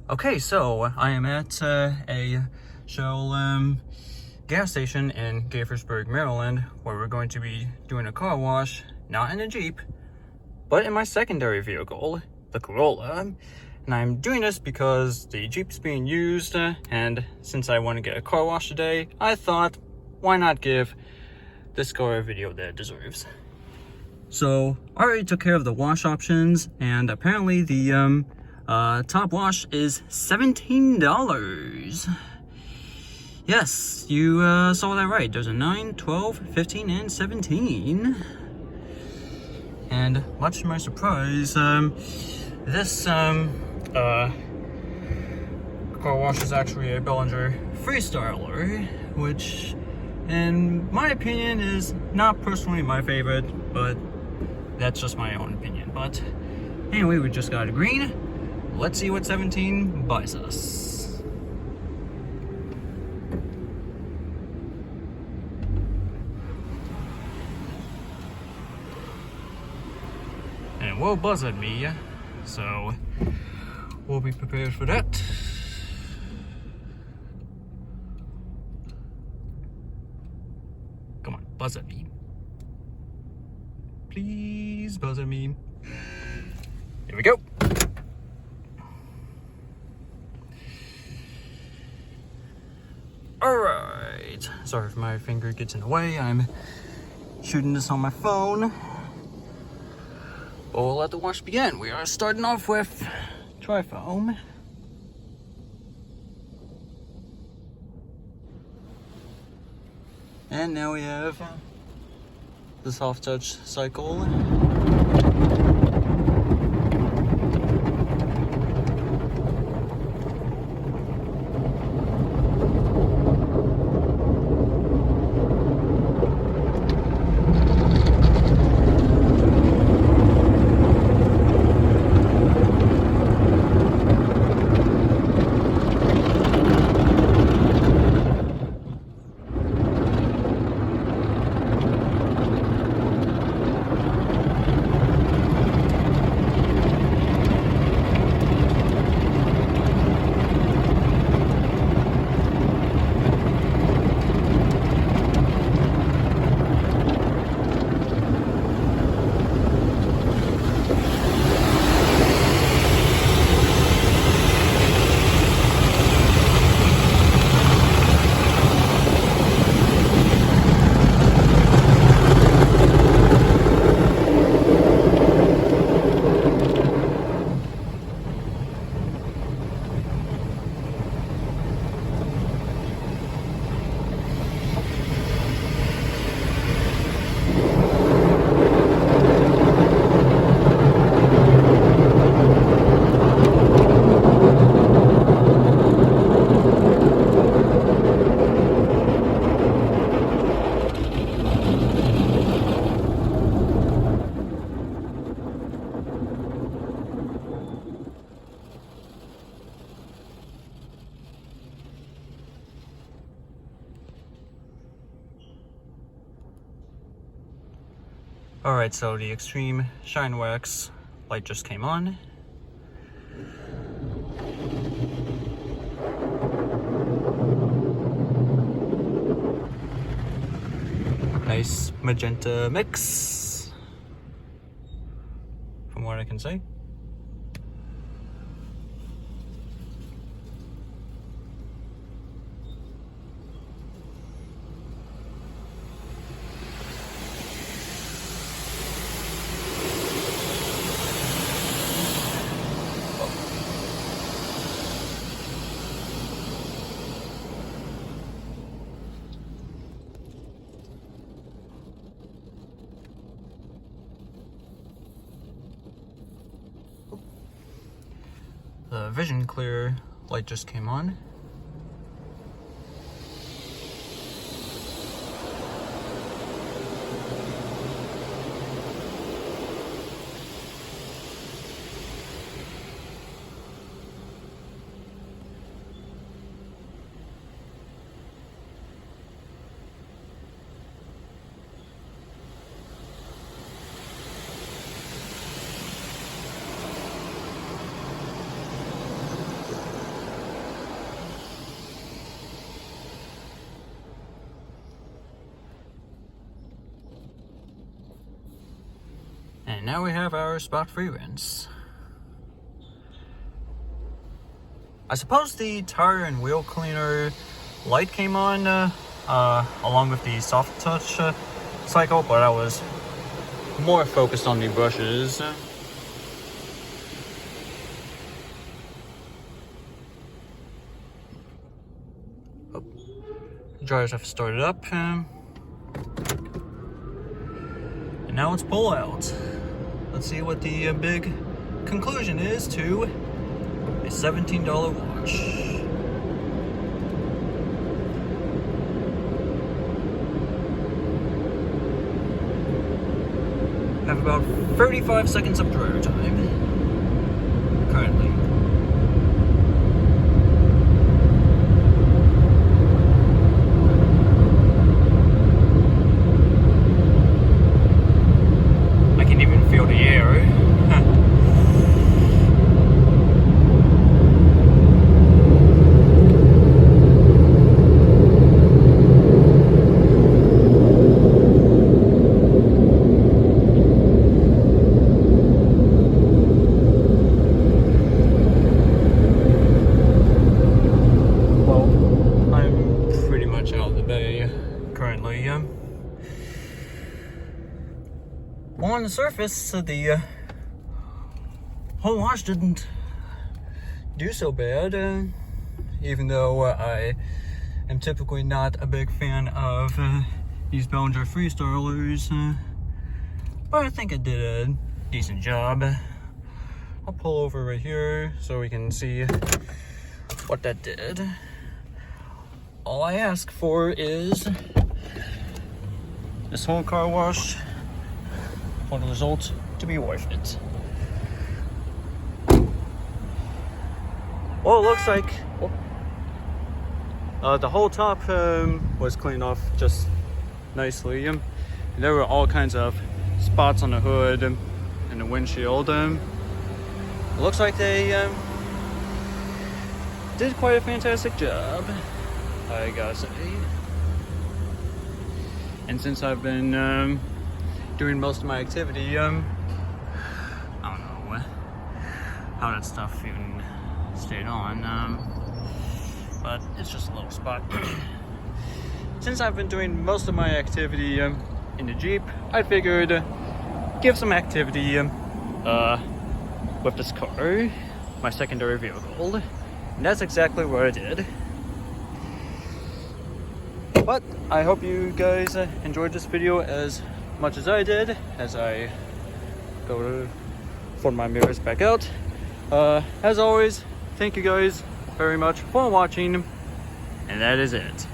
Okay, so I am at a Shell gas station in Gaithersburg, Maryland, where we're going to be doing a car wash, not in a Jeep, but in my secondary vehicle, the Corolla. And I'm doing this because the Jeep's being used, and since I want to get a car wash today, I thought, why not give this car a video that it deserves. So, I already took care of the wash options, and apparently the top wash is $17. Yes, you saw that right. There's a 9, 12, 15, and 17. And much to my surprise, this car wash is actually a Belanger FreeStyler, which in my opinion is not personally my favorite, but that's just my own opinion. But anyway, we just got a green. Let's see what 17 buys us. And it will buzz at me, so we'll be prepared for that. Come on, buzz at me. Please buzz at me. Here we go. Alright, sorry if my finger gets in the way. I'm shooting this on my phone. But we'll let the wash begin. We are starting off with Tri-Foam. And now we have the soft touch cycle. Alright, so the Extreme Shine Wax light just came on. Nice magenta mix, from what I can say. The Vision Clear light just came on. And now we have our spot free rinse. I suppose the tire and wheel cleaner light came on along with the soft touch cycle, but I was more focused on the brushes. Dryers have started up, and now let's pull out. Let's see what the big conclusion is to a $17 watch. I have about 35 seconds of dryer time currently. I can even feel the air. Currently, on the surface, the whole wash didn't do so bad, even though I am typically not a big fan of these Belanger FreeStylers, but I think it did a decent job. I'll pull over right here so we can see what that did. All I ask for is this whole car wash for the result to be worth it. Well, it looks like the whole top was cleaned off just nicely. And there were all kinds of spots on the hood and the windshield. It looks like they did quite a fantastic job, I gotta say. And since I've been doing most of my activity, I don't know how that stuff even stayed on, but it's just a little spot. Since I've been doing most of my activity in the Jeep, I figured give some activity with this car, my secondary vehicle, and that's exactly what I did. But I hope you guys enjoyed this video as much as I did, as I go to form my mirrors back out. As always, thank you guys very much for watching, and that is it.